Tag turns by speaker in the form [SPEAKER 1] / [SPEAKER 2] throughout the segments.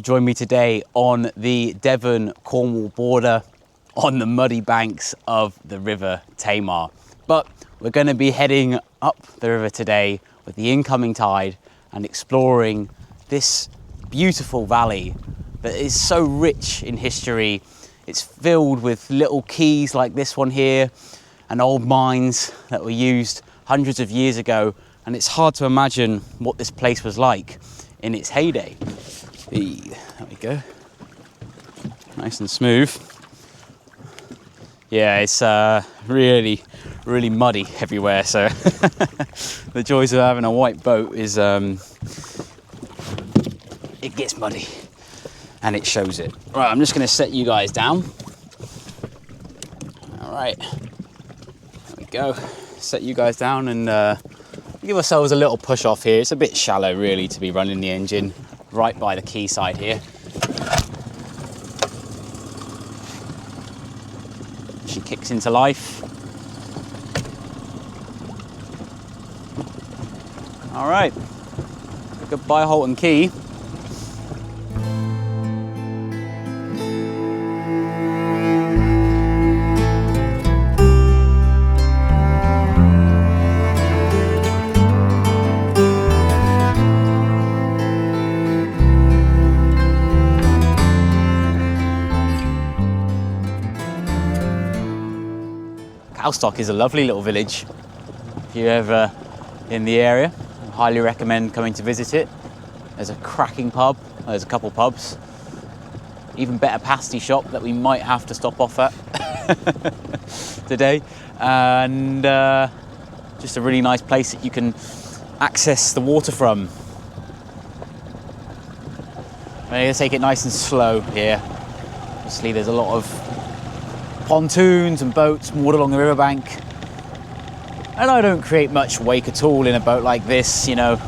[SPEAKER 1] Join me today on the Devon-Cornwall border on the muddy banks of the River Tamar. But we're going to be heading up the river today with the incoming tide and exploring this beautiful valley that is so rich in history. It's filled with little quays like this one here and old mines that were used hundreds of years ago, and it's hard to imagine what this place was like in its heyday. There we go, nice and smooth. Yeah, it's really muddy everywhere, so the joys of having a white boat is it gets muddy and it shows it. Right, I'm just going to set you guys down. All right, there we go, set you guys down and give ourselves a little push off here. It's a bit shallow really to be running the engine right by the quayside here. She kicks into life. All right, goodbye Holton Quay. Cowstock is a lovely little village. If you're ever in the area, I highly recommend coming to visit it. There's a cracking pub, there's a couple pubs, even better pasty shop that we might have to stop off at today, and just a really nice place that you can access the water from. I'm going to take it nice and slow here. Obviously there's a lot of pontoons and boats moored along the riverbank, and I don't create much wake at all in a boat like this, you know,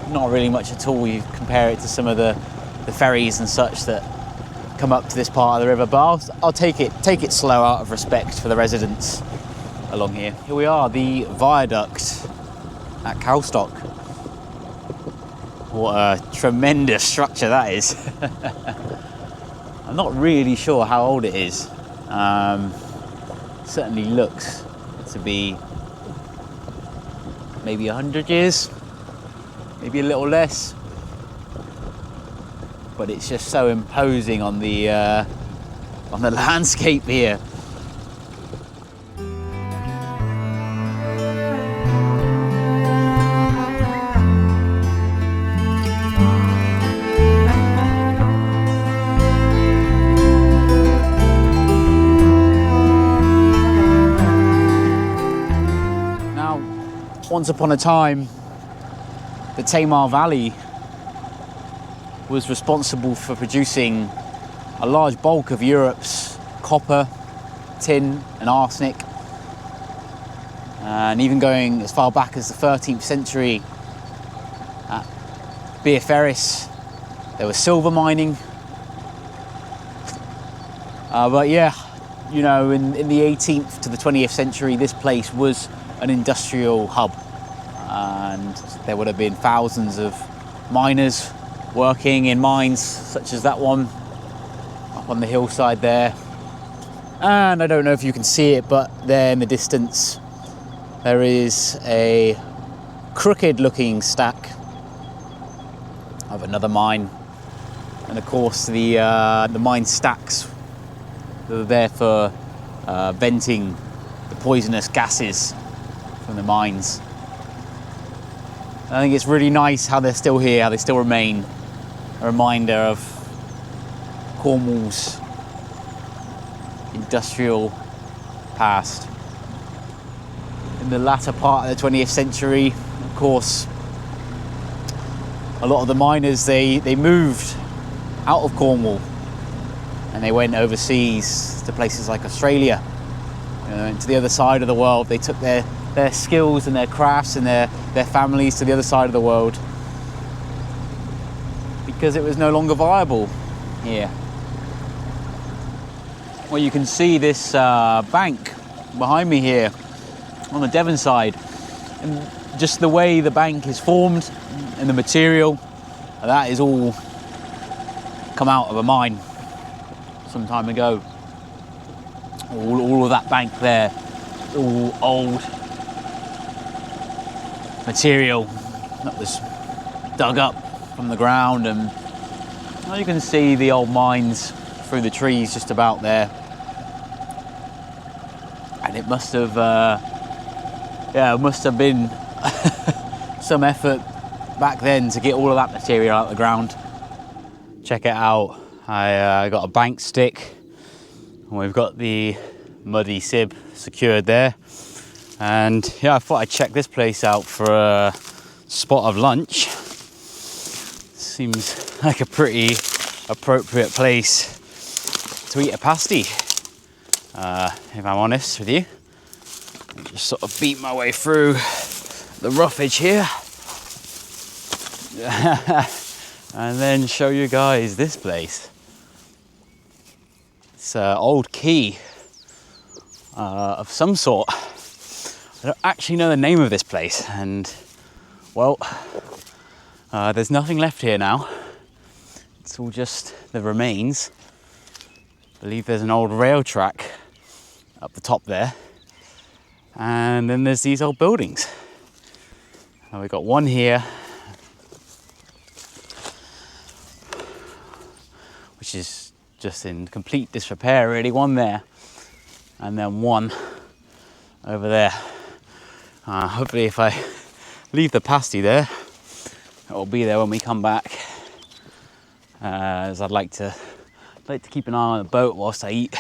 [SPEAKER 1] not really much at all. You compare it to some of the ferries and such that come up to this part of the river, but I'll take it slow out of respect for the residents along here. Here we are, the viaduct at Cowstock. What a tremendous structure that is. I'm not really sure how old it is. Certainly looks to be maybe 100 years, maybe a little less, but it's just so imposing on the landscape here. Once upon a time, the Tamar Valley was responsible for producing a large bulk of Europe's copper, tin and arsenic, and even going as far back as the 13th century at Beer Ferris there was silver mining. But yeah, you know, in the 18th to the 20th century this place was an industrial hub, and there would have been thousands of miners working in mines such as that one up on the hillside there. And I don't know if you can see it, but there in the distance there is a crooked looking stack of another mine, and of course the mine stacks that are there for venting the poisonous gases from the mines. I think it's really nice how they're still here, how they still remain a reminder of Cornwall's industrial past. In the latter part of the 20th century, of course, a lot of the miners, they moved out of Cornwall and they went overseas to places like Australia, you know, and to the other side of the world. They took their skills and their crafts and their families to the other side of the world because it was no longer viable here. Well, you can see this bank behind me here on the Devon side, and just the way the bank is formed and the material, that is all come out of a mine some time ago. All of that bank there, all old material that was dug up from the ground, and you can see the old mines through the trees just about there. And it must have, it must have been some effort back then to get all of that material out of the ground. Check it out. I got a bank stick, and we've got the muddy SIB secured there. And yeah, I thought I'd check this place out for a spot of lunch. Seems like a pretty appropriate place to eat a pasty, if I'm honest with you. Just sort of beat my way through the roughage here and then show you guys this place. It's an old quay of some sort. I don't actually know the name of this place, and well, there's nothing left here now. It's all just the remains. I believe there's an old rail track up the top there, and then there's these old buildings. And we've got one here, which is just in complete disrepair really, one there, and then one over there. Hopefully if I leave the pasty there, it'll be there when we come back, as I'd like to keep an eye on the boat whilst I eat.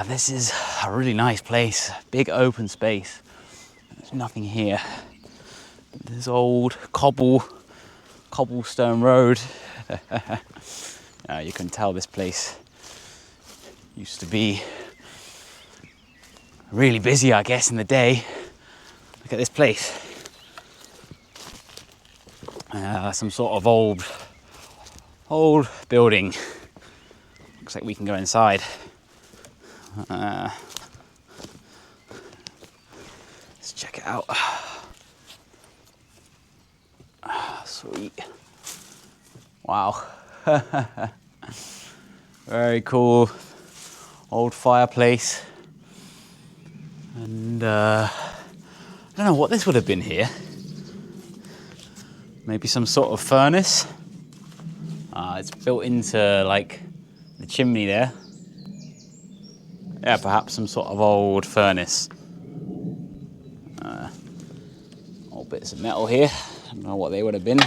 [SPEAKER 1] This is a really nice place, big open space. There's nothing here. There's old cobblestone road. You can tell this place used to be really busy, I guess, in the day. Look at this place. Some sort of old building. Looks like we can go inside. Let's check it out. Sweet. Wow. Very cool. Old fireplace. And I don't know what this would have been here. Maybe some sort of furnace. It's built into like the chimney there. Yeah, perhaps some sort of old furnace. Old bits of metal here. I don't know what they would have been.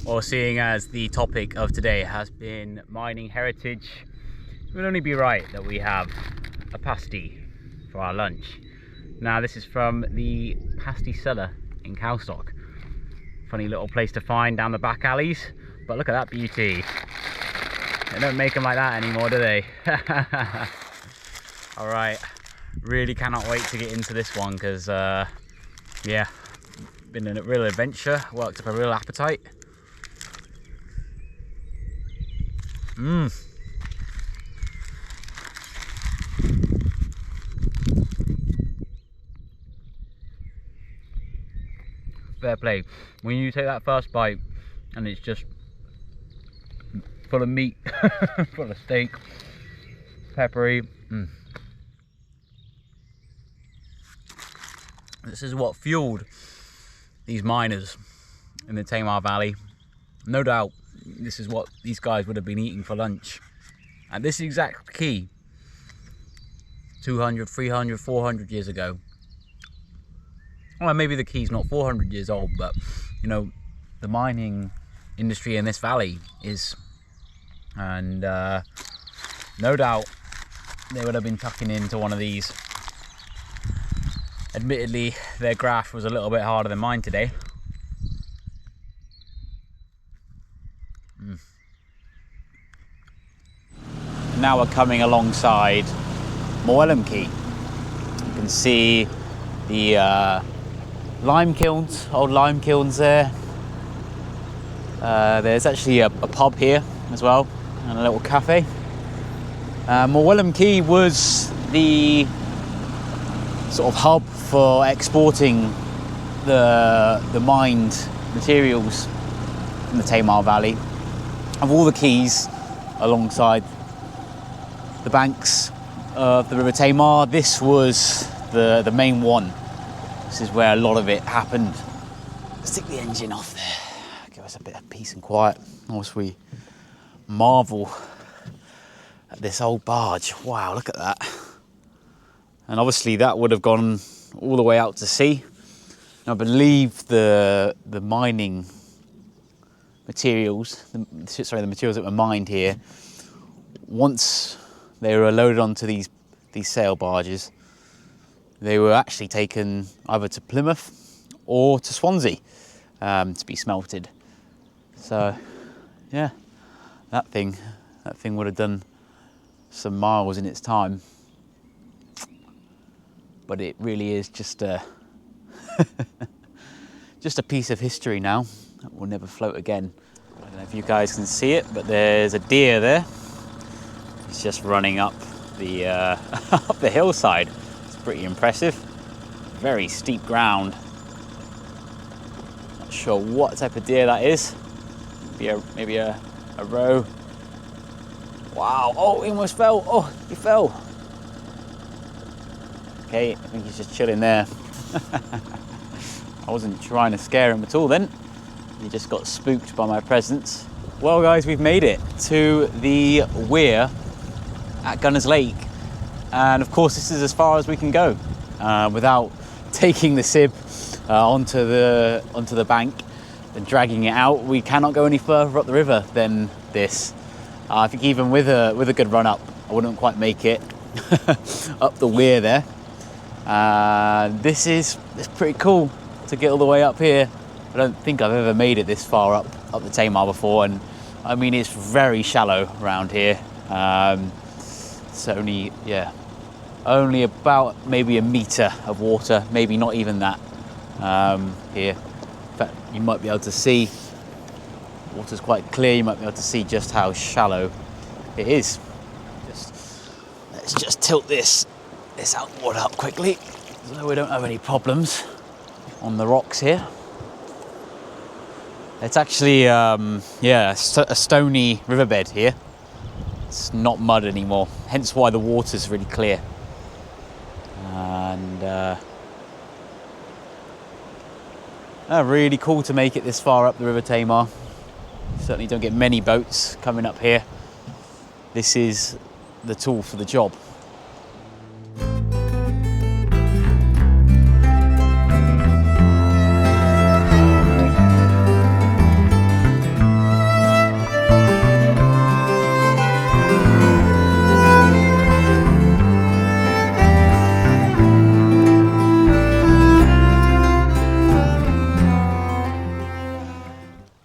[SPEAKER 1] Well, seeing as the topic of today has been mining heritage, it would only be right that we have a pasty for our lunch. Now, this is from the pasty cellar in Cowstock. Funny little place to find down the back alleys, but look at that beauty. They don't make them like that anymore, do they? All right, really cannot wait to get into this one, because yeah, been a real adventure, worked up a real appetite. Fair play. When you take that first bite and it's just full of meat, full of steak, peppery. This is what fueled these miners in the Tamar Valley. No doubt this is what these guys would have been eating for lunch. And this exact quay, 200, 300, 400 years ago. Well, maybe the quay's not 400 years old, but you know, the mining industry in this valley is, and no doubt they would have been tucking into one of these. Admittedly, their graft was a little bit harder than mine today. Now we're coming alongside Moellem Quay. You can see the lime kilns, old lime kilns there. There's actually a pub here as well, and a little cafe. Moellem Quay was the sort of hub for exporting the mined materials from the Tamar Valley. Of all the quays alongside the banks of the River Tamar, this was the main one. This is where a lot of it happened. Stick the engine off there, give us a bit of peace and quiet whilst we marvel at this old barge. Wow, look at that. And obviously that would have gone all the way out to sea. And I believe the mining materials, the materials that were mined here, once they were loaded onto these sail barges, they were actually taken either to Plymouth or to Swansea to be smelted. So yeah, that thing would have done some miles in its time. But it really is just a just a piece of history now that will never float again. I don't know if you guys can see it, but there's a deer there. He's just running up the up the hillside. It's pretty impressive. Very steep ground. Not sure what type of deer that is. Maybe a roe. Wow! Oh, he almost fell. Oh, he fell. Okay, I think he's just chilling there. I wasn't trying to scare him at all then. He just got spooked by my presence. Well guys, we've made it to the weir at Gunners Lake. And of course this is as far as we can go without taking the SIB onto the bank and dragging it out. We cannot go any further up the river than this. I think even with a good run up, I wouldn't quite make it up the weir there. It's pretty cool to get all the way up here. I don't think I've ever made it this far up the Tamar before, and I mean it's very shallow around here. It's only about maybe a metre of water, maybe not even that here. In fact, you might be able to see, water's quite clear, you might be able to see just how shallow it is. Let's just tilt this outboard up quickly so we don't have any problems on the rocks here. It's actually a stony riverbed here. It's not mud anymore, hence why the water's really clear. And really cool to make it this far up the River Tamar. You certainly don't get many boats coming up here. This is the tool for the job.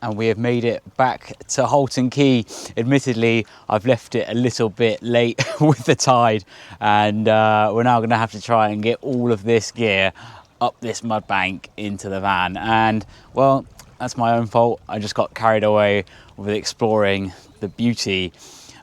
[SPEAKER 1] And we have made it back to Halton Quay. Admittedly, I've left it a little bit late with the tide, and we're now going to have to try and get all of this gear up this mud bank into the van. And well, that's my own fault. I just got carried away with exploring the beauty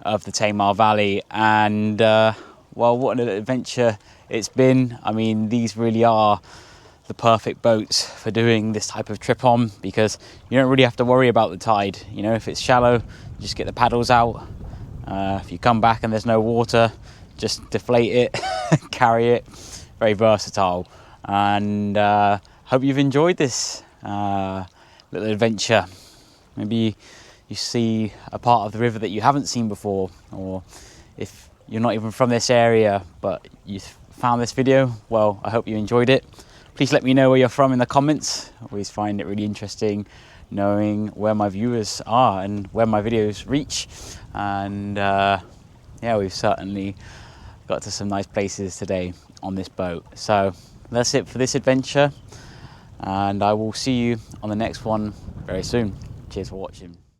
[SPEAKER 1] of the Tamar Valley, and well, what an adventure it's been. I mean, these really are the perfect boats for doing this type of trip on, because you don't really have to worry about the tide. You know, if it's shallow, you just get the paddles out. If you come back and there's no water, just deflate it, carry it. Very versatile. And hope you've enjoyed this little adventure. Maybe you see a part of the river that you haven't seen before, or if you're not even from this area but you found this video, well, I hope you enjoyed it. Please let me know where you're from in the comments. I always find it really interesting knowing where my viewers are and where my videos reach. And yeah, we've certainly got to some nice places today on this boat. So that's it for this adventure, and I will see you on the next one very soon. Cheers for watching.